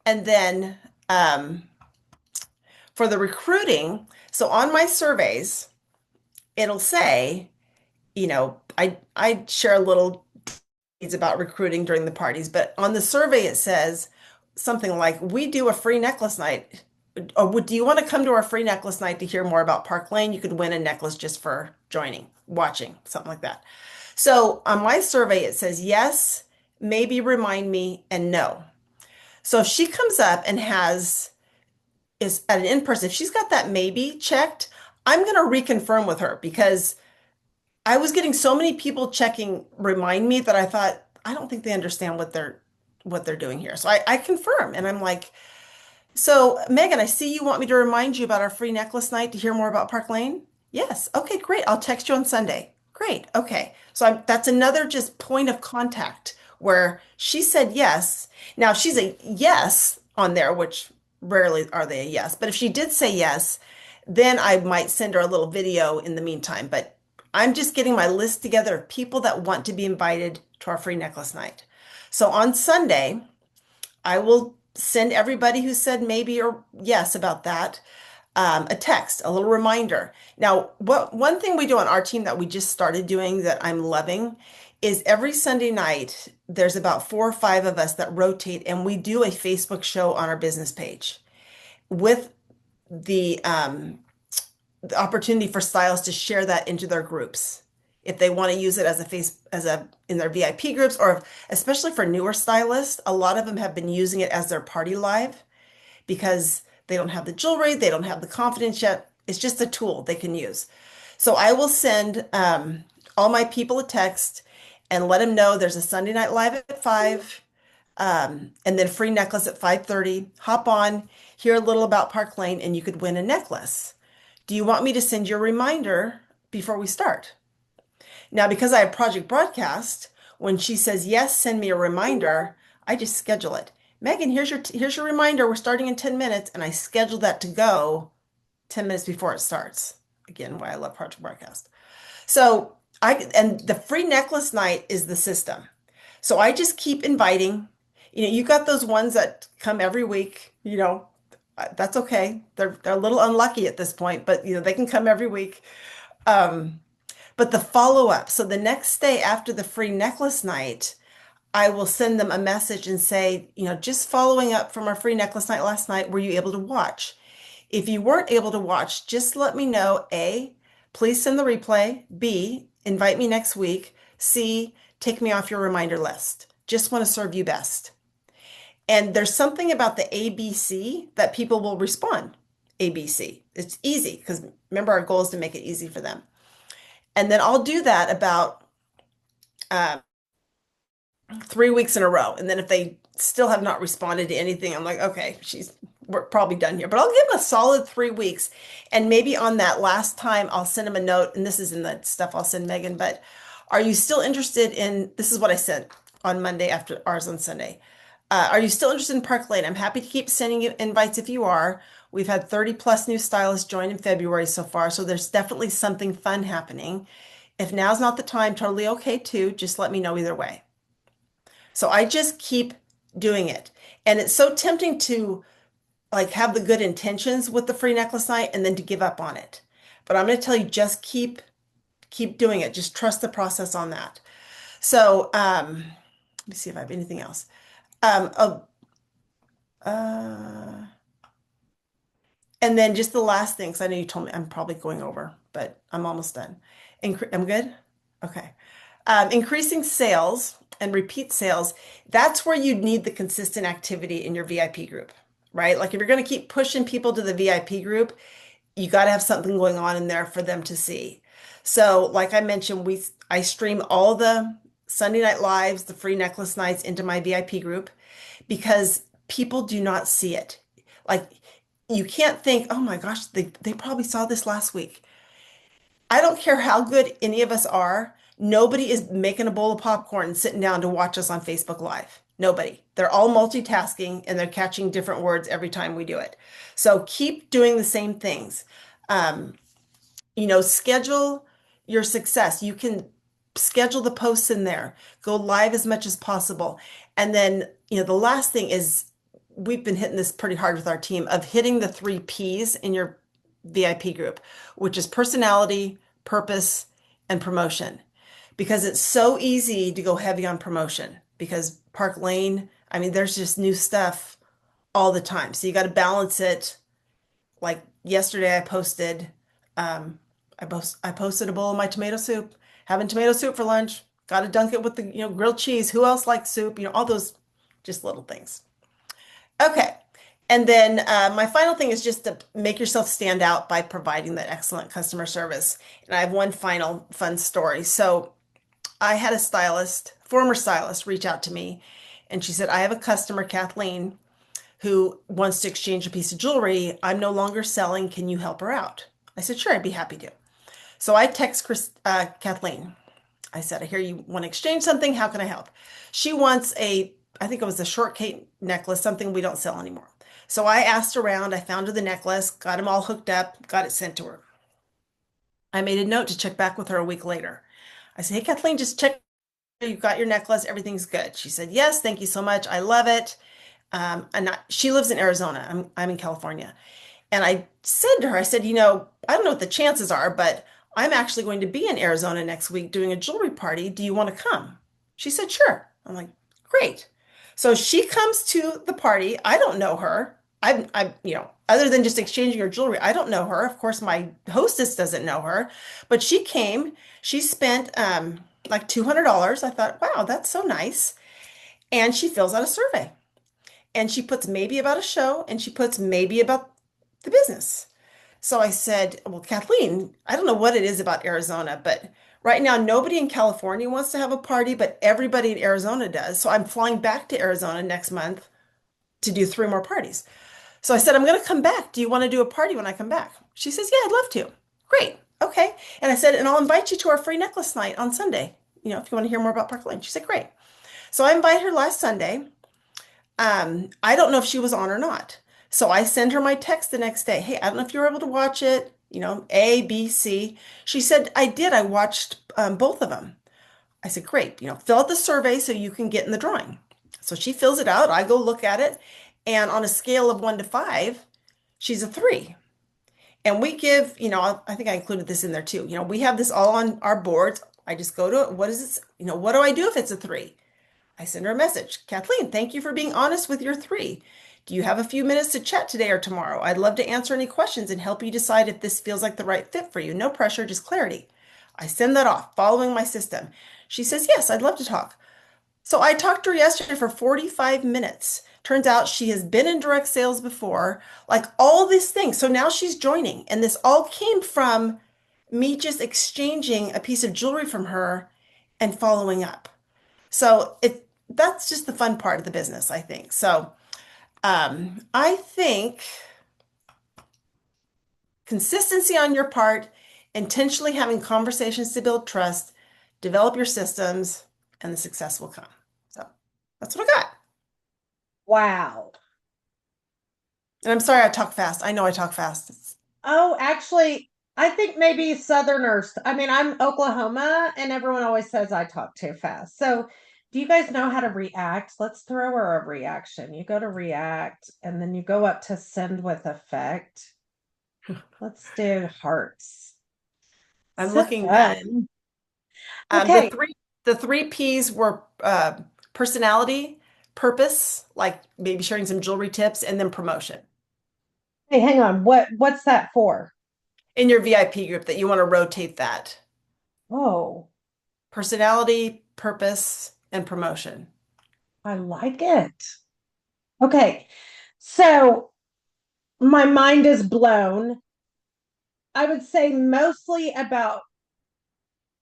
And then for the recruiting, so on my surveys, it'll say, I share a little it's about recruiting during the parties, but on the survey it says something like, "We do a free necklace night. do you want to come to our free necklace night to hear more about Park Lane? You could win a necklace just for joining, watching, something like that. So on my survey, it says yes, maybe remind me, and no. So if she comes up and is at an in-person, if she's got that maybe checked, I'm going to reconfirm with her because I was getting so many people checking remind me that I thought, I don't think they understand what they're doing here. So I confirm and I'm like, so, Megan, I see you want me to remind you about our free necklace night to hear more about Park Lane? Yes. Okay, great. I'll text you on Sunday. Great. Okay. So that's another just point of contact where she said yes. Now, if she's a yes on there, which rarely are they a yes, but if she did say yes, then I might send her a little video in the meantime. But I'm just getting my list together of people that want to be invited to our free necklace night. So on Sunday, I will send everybody who said maybe or yes about that a text, a little reminder. Now, what one thing we do on our team that we just started doing that I'm loving is every Sunday night, there's about 4 or 5 of us that rotate and we do a Facebook show on our business page with the the opportunity for stylists to share that into their groups if they want to use it as a face as a in their VIP groups or especially for newer stylists, a lot of them have been using it as their party live because they don't have the jewelry, they don't have the confidence yet. It's just a tool they can use. So I will send all my people a text and let them know there's a Sunday night live at 5, and then free necklace at 5:30. Hop on, hear a little about Park Lane, and you could win a necklace. Do you want me to send you a reminder before we start? Now, because I have Project Broadcast, when she says yes, send me a reminder, I just schedule it. Megan, here's your reminder. We're starting in 10 minutes, and I schedule that to go 10 minutes before it starts. Again, why I love Project Broadcast. So and the free necklace night is the system. So I just keep inviting. You got those ones that come every week, that's okay. They're a little unlucky at this point, but they can come every week. Um, but the follow-up, so the next day after the free necklace night, I will send them a message and say, just following up from our free necklace night last night, were you able to watch? If you weren't able to watch, just let me know. A, please send the replay. B, invite me next week. C, take me off your reminder list. Just want to serve you best. And there's something about the ABC that people will respond. ABC. It's easy because remember our goal is to make it easy for them. And then I'll do that about uh, 3 weeks in a row. And then if they still have not responded to anything, I'm like, okay, we're probably done here. But I'll give them a solid 3 weeks. And maybe on that last time, I'll send them a note. And this is in the stuff I'll send Megan. But are you still interested in, this is what I sent on Monday after ours on Sunday. Are you still interested in Park Lane? I'm happy to keep sending you invites if you are. We've had 30 plus new stylists join in February so far. So there's definitely something fun happening. If now's not the time, totally okay too. Just let me know either way. So I just keep doing it. And it's so tempting to like have the good intentions with the free necklace night and then to give up on it. But I'm going to tell you, just keep doing it. Just trust the process on that. So let me see if I have anything else. Oh, uh, and then just the last thing, because I know you told me I'm probably going over, but I'm almost done. I'm good? Okay. Increasing sales and repeat sales, that's where you need the consistent activity in your VIP group, right? Like if you're going to keep pushing people to the VIP group, you got to have something going on in there for them to see. So, like I mentioned, I stream all the Sunday night lives, the free necklace nights into my VIP group because people do not see it. Like you can't think, oh my gosh, they probably saw this last week. I don't care how good any of us are. Nobody is making a bowl of popcorn and sitting down to watch us on Facebook Live. Nobody. They're all multitasking and they're catching different words every time we do it. So keep doing the same things. Um, schedule your success. You can schedule the posts in there, go live as much as possible. And then, the last thing is we've been hitting this pretty hard with our team of hitting the 3 Ps in your VIP group, which is personality, purpose, and promotion. Because it's so easy to go heavy on promotion because Park Lane, I mean, there's just new stuff all the time. So you got to balance it Like yesterday, I posted a bowl of my tomato soup, having tomato soup for lunch. Got to dunk it with the, grilled cheese. Who else likes soup? All those just little things. Okay. And then my final thing is just to make yourself stand out by providing that excellent customer service. And I have one final fun story. So I had a former stylist, reach out to me, and she said, I have a customer, Kathleen, who wants to exchange a piece of jewelry. I'm no longer selling. Can you help her out? I said, sure, I'd be happy to. So I text Kathleen. I said, I hear you want to exchange something. How can I help? She wants I think it was a shortcake necklace, something we don't sell anymore. So I asked around. I found her the necklace, got them all hooked up, got it sent to her. I made a note to check back with her a week later. I said, hey, Kathleen, just check you've got your necklace. Everything's good. She said, yes, thank you so much. I love it. She lives in Arizona. I'm in California. And I said to her, I said, I don't know what the chances are, but I'm actually going to be in Arizona next week doing a jewelry party. Do you want to come? She said, sure. I'm like, great. So she comes to the party. I don't know her. Other than just exchanging her jewelry, I don't know her. Of course, my hostess doesn't know her, but she came. She spent like $200. I thought, wow, that's so nice. And she fills out a survey and she puts maybe about a show and she puts maybe about the business. So I said, well, Kathleen, I don't know what it is about Arizona, but right now nobody in California wants to have a party, but everybody in Arizona does. So I'm flying back to Arizona next month to do 3 more parties. So I said, I'm going to come back. Do you want to do a party when I come back? She says, yeah, I'd love to. Great. Okay. And I said, and I'll invite you to our free necklace night on Sunday, if you want to hear more about Park Lane. She said, great. So I invited her last Sunday. I don't know if she was on or not. So I send her my text the next day. Hey, I don't know if you were able to watch it, A, B, C. She said, I did. I watched both of them. I said, great, fill out the survey so you can get in the drawing. So she fills it out. I go look at it. And on a scale of 1 to 5, she's a 3. And we give, I think I included this in there too. We have this all on our boards. I just go to it. What is it? What do I do if it's a 3? I send her a message. Kathleen, thank you for being honest with your 3. Do you have a few minutes to chat today or tomorrow? I'd love to answer any questions and help you decide if this feels like the right fit for you. No pressure, just clarity. I send that off, following my system. She says, yes, I'd love to talk. So I talked to her yesterday for 45 minutes. Turns out she has been in direct sales before, like all these things. So now she's joining. And this all came from me just exchanging a piece of jewelry from her and following up. So that's just the fun part of the business, I think. So I think consistency on your part, intentionally having conversations to build trust, develop your systems, and the success will come. So that's what I got. Wow. And I'm sorry I talk fast. I know I talk fast. Oh, actually, I think maybe Southerners. I mean, I'm Oklahoma, and everyone always says I talk too fast. So, do you guys know how to react? Let's throw her a reaction. You go to react, and then you go up to send with effect. Let's do hearts. I'm So looking now. fun. The Okay. three P's were personality, purpose, like maybe sharing some jewelry tips, and then promotion. Hey, hang on. What's that for? In your VIP group that you want to rotate that. Oh, Personality, purpose, and promotion. I like it. Okay. So my mind is blown. I would say mostly about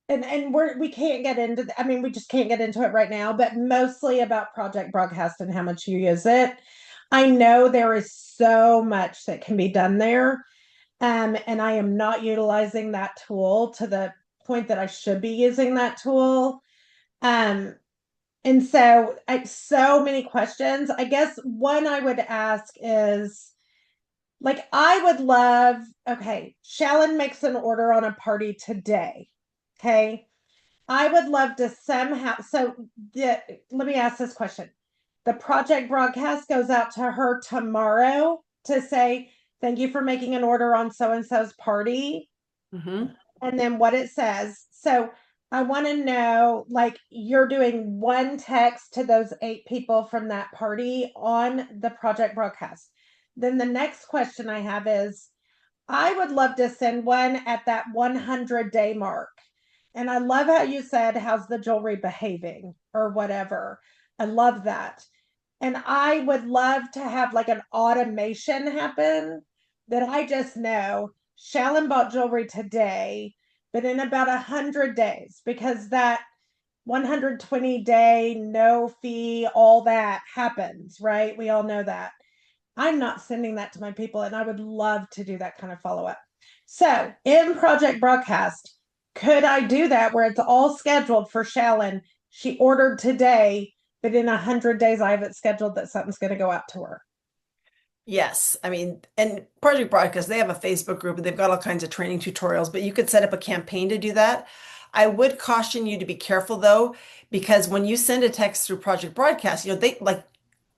and we can't get into I mean we just can't get into it right now, but mostly about Project Broadcast and how much you use it. I know there is so much that can be done there. And I am not utilizing that tool to the point that I should be using that tool. Um, and so many questions. I guess one I would ask is like, I would love, okay, Shallon makes an order on a party today. Okay. I would love to somehow, let me ask this question. The project broadcast goes out to her tomorrow to say, thank you for making an order on so and so's party, Hmm. and then what it says. So I want to know like you're doing one text to those 8 people from that party on the project broadcast. Then the next question I have is I would love to send one at that 100-day mark. And I love how you said, how's the jewelry behaving or whatever. I love that. And I would love to have like an automation happen that I just know Shallon bought jewelry today, but in about 100 days, because that 120-day no fee, all that happens, right? We all know that. I'm not sending that to my people, and I would love to do that kind of follow up. So, in Project Broadcast, could I do that where it's all scheduled for Shallon? She ordered today, but in 100 days, I have it scheduled that something's going to go out to her. Yes, I mean, and Project Broadcast, they have a Facebook group and they've got all kinds of training tutorials, but you could set up a campaign to do that. I would caution you to be careful though, because when you send a text through Project Broadcast, they like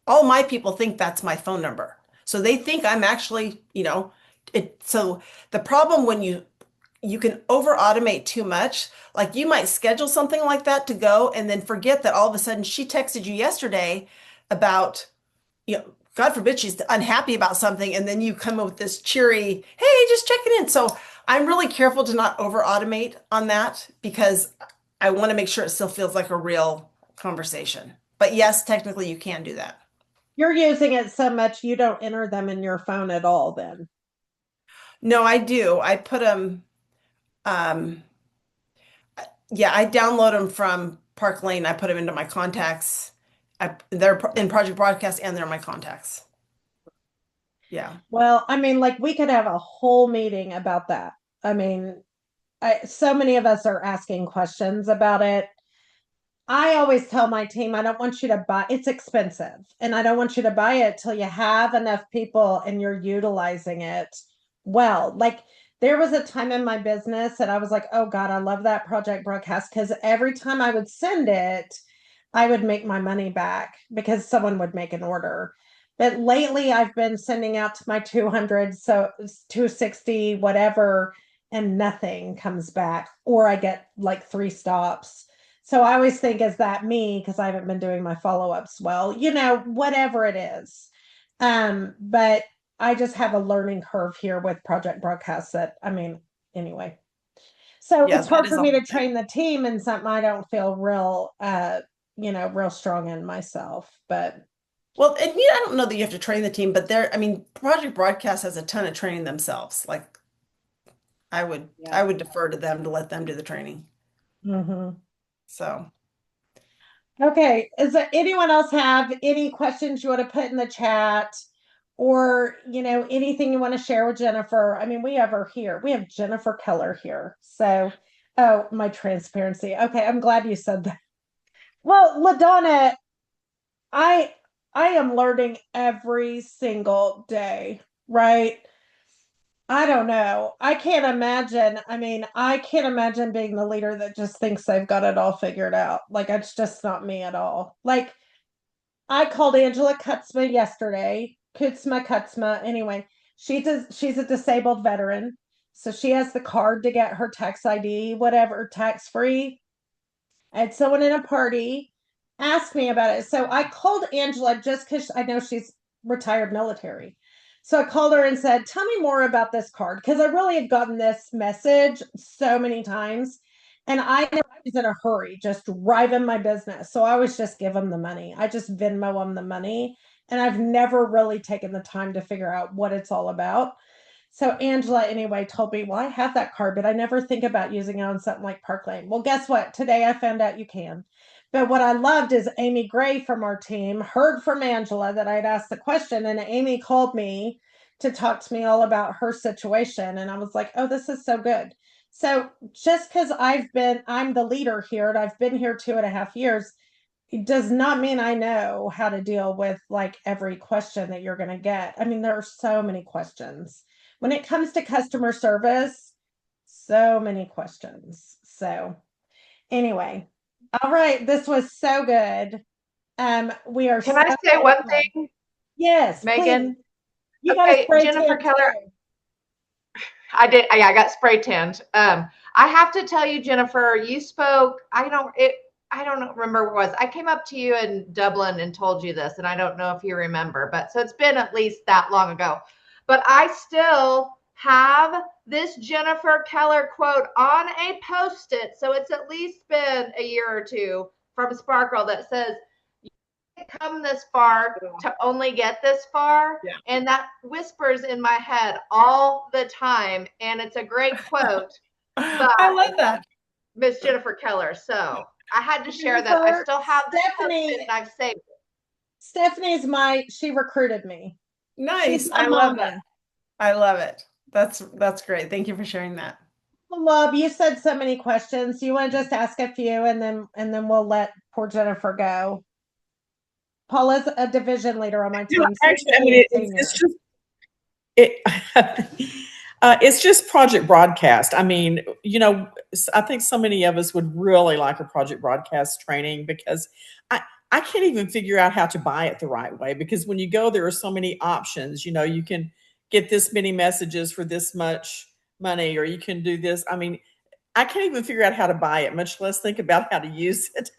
all my people think that's my phone number. So they think I'm actually, it. So the problem when you can over automate too much, like you might schedule something like that to go and then forget that all of a sudden she texted you yesterday about God forbid she's unhappy about something, and then you come up with this cheery, hey, just checking in. So I'm really careful to not over automate on that because I want to make sure it still feels like a real conversation. But yes, technically you can do that. You're using it so much you don't enter them in your phone at all, then. No, I do. I put them, yeah, I download them from Park Lane. I put them into my contacts. They're in Project Broadcast and they're my contacts. Yeah. Well, I mean, like we could have a whole meeting about that. I mean, so many of us are asking questions about it. I always tell my team, I don't want you to buy it's expensive, and I don't want you to buy it till you have enough people and you're utilizing it well. Like there was a time in my business and I was like, oh God, I love that Project Broadcast because every time I would send it, I would make my money back because someone would make an order. But lately I've been sending out to my 200, so 260, whatever, and nothing comes back, or I get like three stops. So I always think, is that me? Because I haven't been doing my follow-ups well, whatever it is. But I just have a learning curve here with Project Broadcast that, I mean, anyway. So Yeah, it's that hard is for a me to whole thing. train the team in something I don't feel real strong in myself. But Well, and I don't know that you have to train the team, but I mean, Project Broadcast has a ton of training themselves. Like I yeah. would defer to them to let them do the training. Hmm. So, Okay. Is there anyone else have any questions you want to put in the chat or, anything you want to share with Jennifer? I mean, we have her here. We have Jennifer Keller here. So, oh, my transparency. Okay. I'm glad you said that. Well, LaDonna, I I am learning every single day, right? I don't know. I can't imagine. I mean, I can't imagine being the leader that just thinks they've got it all figured out. Like, it's just not me at all. Like, I called Angela Kutzma yesterday. Kutzma. Anyway, she's a disabled veteran. So she has the card to get her tax ID, whatever, tax free. I had someone in a party ask me about it. So I called Angela just because I know she's retired military. So I called her and said, tell me more about this card because I really have gotten this message so many times. And I know I was in a hurry, just driving my business. So I always just give them the money. I just Venmo them the money. And I've never really taken the time to figure out what it's all about. So Angela, anyway, told me, well, I have that card, but I never think about using it on something like Park Lane. Well, guess what? Today I found out you can. But what I loved is Amy Gray from our team heard from Angela that I'd asked the question, and Amy called me to talk to me all about her situation. And I was like, oh, this is so good. So just because I'm the leader here and I've been here 2.5 years, it does not mean I know how to deal with like every question that you're going to get. I mean, there are so many questions. When it comes to customer service, so many questions. So, anyway, all right, this was so good. We are Can so I say out of one time. thing, Yes, please. Megan? You got a Okay, spray Jennifer tan Keller, too. I did. I got spray tanned. I have to tell you, Jennifer, you spoke. I don't. It. I don't know, remember what it was. I came up to you in Dublin and told you this, and I don't know if you remember, but so it's been at least that long ago. But I still have this Jennifer Keller quote on a post-it. So it's at least been a year or two from Sparkle that says, come this far to only get this far. Yeah. And that whispers in my head all the time. And it's a great quote I by love that. Miss Jennifer Keller. So I had to share that. I Jennifer, still have this post-it and I've saved it. She recruited me. She's Nice. my I love that. mama. I love it. That's great. Thank you for sharing that. Love, you said so many questions. You want to just ask a few and then we'll let poor Jennifer go. Paula's a division leader on my No, team, so actually, I mean, she's it's senior. just it. It's just project broadcast. I mean, I think so many of us would really like a project broadcast training because I can't even figure out how to buy it the right way because when you go, there are so many options. You can get this many messages for this much money, or you can do this. I mean, I can't even figure out how to buy it, much less think about how to use it.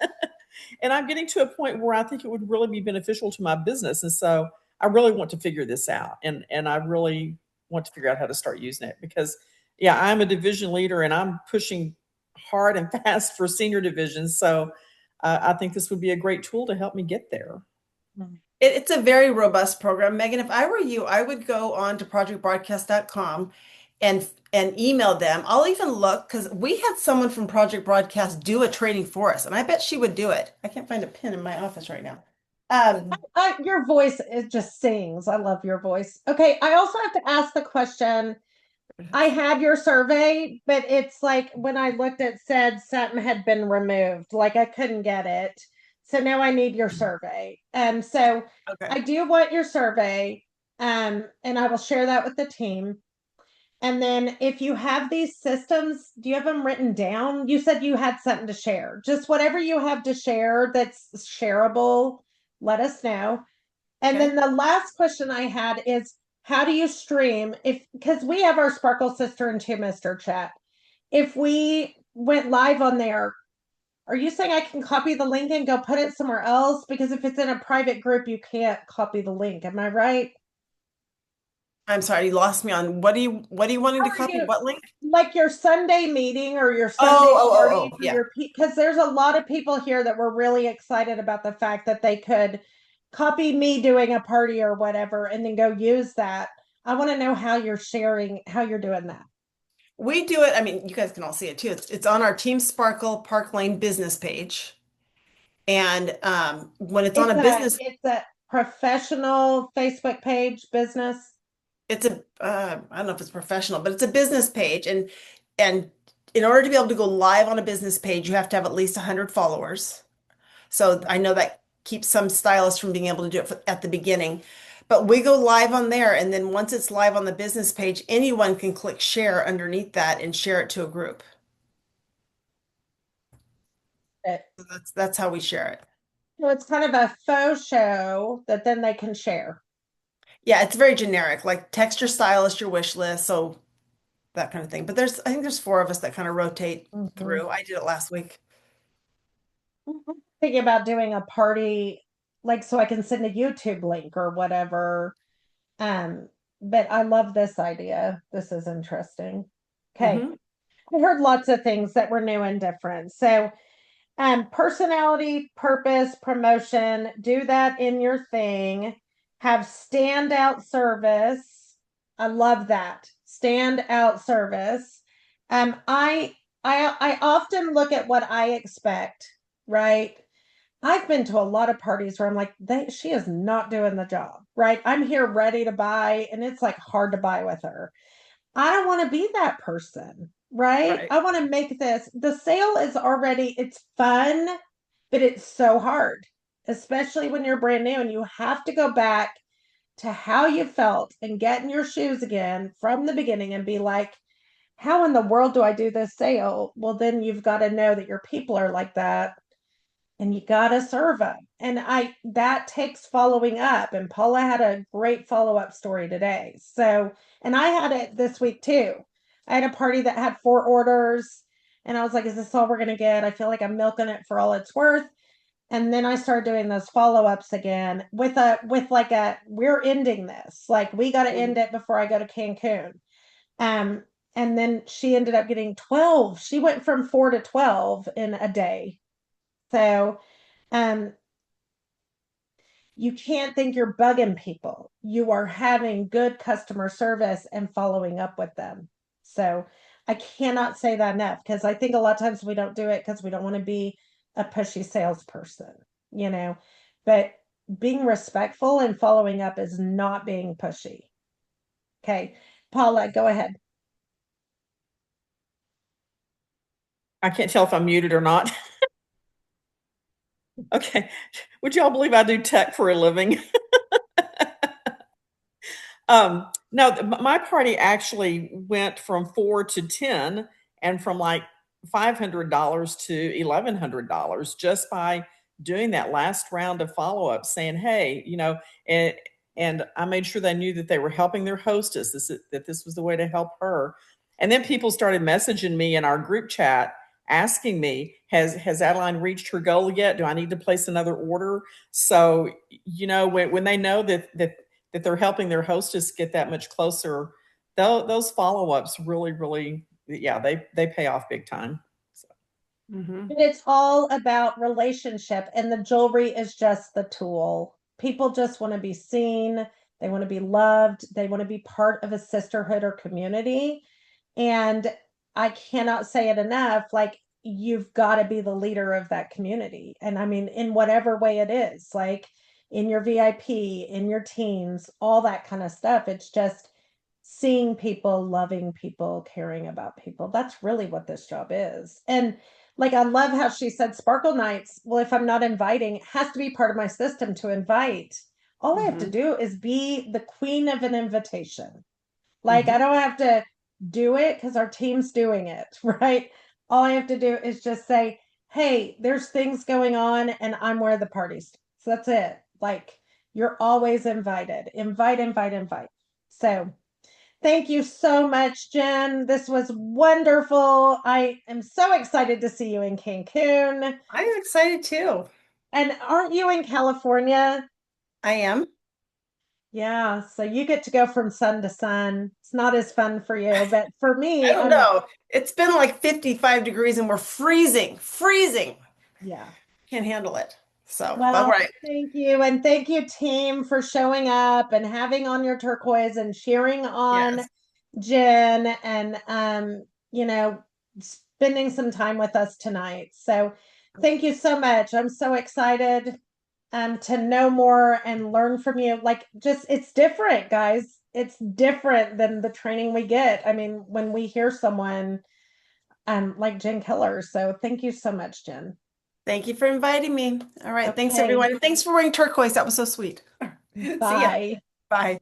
And I'm getting to a point where I think it would really be beneficial to my business. And so I really want to figure this out. And I really want to figure out how to start using it because yeah, I'm a division leader and I'm pushing hard and fast for senior divisions. So I think this would be a great tool to help me get there. It's a very robust program. Megan, if I were you, I would go on to projectbroadcast.com and email them. I'll even look because we had someone from Project Broadcast do a training for us, and I bet she would do it. I can't find a pin in my office right now. Your voice, it just sings. I love your voice. Okay, I also have to ask the question. I had your survey, but it's like when I looked, it said something had been removed. Like I couldn't get it. So now I need your survey. So Okay. I do want your survey. And I will share that with the team. And then if you have these systems, do you have them written down? You said you had something to share. Just whatever you have to share that's shareable, let us know. And Okay. then the last question I had is how do you stream if because we have our Sparkle Sister and Two Mister chat. If we went live on there, are you saying I can copy the link and go put it somewhere else? Because if it's in a private group, you can't copy the link. Am I right? I'm sorry, you lost me on what are you wanting How to are copy? you What link? like your Sunday meeting or your Oh, Sunday oh, oh, party oh, for yeah. your because there's a lot of people here that were really excited about the fact that they could copy me doing a party or whatever and then go use that. I want to know how you're sharing, how you're doing that. We do it. I mean, you guys can all see it too. It's on our Team Sparkle Park Lane business page. And when it's on It's a a business, it's a professional Facebook page business. it's a I don't know if it's professional, but it's a business page. And in order to be able to go live on a business page, you have to have at least 100 followers. So I know that keeps some stylists from being able to do it at the beginning. But we go live on there, and then once it's live on the business page, anyone can click share underneath that and share it to a group. So that's how we share it. So it's kind of a faux show that then they can share. Yeah, it's very generic, like text your stylist, your wish list, so that kind of thing. But I think there's four of us that kind of rotate Mhm. through. I did it last week. Thinking about doing a party, like so I can send a YouTube link or whatever. Um, but I love this idea. This is interesting. Okay. Hmm. I heard lots of things that were new and different. So, personality, purpose, promotion, do that in your thing. Have standout service. I love that. Standout service. Um, I I often look at what I expect, right? I've been to a lot of parties where I'm like, she is not doing the job, right? I'm here ready to buy, and it's like hard to buy with her. I don't want to be that person, right? Right. I want to make the sale is already, it's fun, but it's so hard, especially when you're brand new and you have to go back to how you felt and get in your shoes again from the beginning and be like, how in the world do I do this sale? Well, then you've got to know that your people are like that and you got to serve them. And that takes following up. And Paula had a great follow up story today. So, and I had it this week too. I had a party that had 4 orders. And I was like, is this all we're going to get? I feel like I'm milking it for all it's worth. And then I started doing those follow-ups again with like a, we're ending this. Like we got to end it before I go to Cancun. Um, and then she ended up getting 12. She went from 4 to 12 in a day. So, um, you can't think you're bugging people. You are having good customer service and following up with them. So I cannot say that enough because I think a lot of times we don't do it because we don't want to be a pushy salesperson, you know, but being respectful and following up is not being pushy. Okay. Paula, go ahead. I can't tell if I'm muted or not. Okay. Would y'all believe I do tech for a living? No, my party actually went from 4 to 10 and from like $500 to $1,100 just by doing that last round of follow-up saying, hey, and I made sure they knew that they were helping their hostess, that this was the way to help her. And then people started messaging me in our group chat asking me, has Adeline reached her goal yet? Do I need to place another order? So, when they know that they're helping their hostess get that much closer, those follow-ups really, yeah, they pay off big time. So. But it's all about relationship, and the jewelry is just the tool. People just want to be seen, they want to be loved, they want to be part of a sisterhood or community. And I cannot say it enough, like you've got to be the leader of that community. And I mean, in whatever way it is, like in your VIP, in your teams, all that kind of stuff. It's just seeing people, loving people, caring about people. That's really what this job is. And like, I love how she said Sparkle Nights. Well, if I'm not inviting, it has to be part of my system to invite. All I have to do is be the queen of an invitation. Like, I don't have to do it because our team's doing it, right? All I have to do is just say, hey, there's things going on and I'm where the party's. So that's it. Like, you're always invited. Invite, invite, invite. So thank you so much, Jen. This was wonderful. I am so excited to see you in Cancun. I'm excited too. And aren't you in California? I am. Yeah, so you get to go from sun to sun. It's not as fun for you, but for I me, don't know. It's been like 55 degrees and we're freezing. yeah. Can't handle it. So, but Well, right. thank you. And thank you, team, for showing up and having on your turquoise and cheering on Yes. Jen and spending some time with us tonight. So thank you so much. I'm so excited to know more and learn from you. Like, just it's different, guys. It's different than the training we get. I mean, when we hear someone like Jen Keller. So thank you so much, Jen. Thank you for inviting me. All right. Thanks, Okay. everyone. And thanks for wearing turquoise. That was so sweet. See ya. Bye. Bye.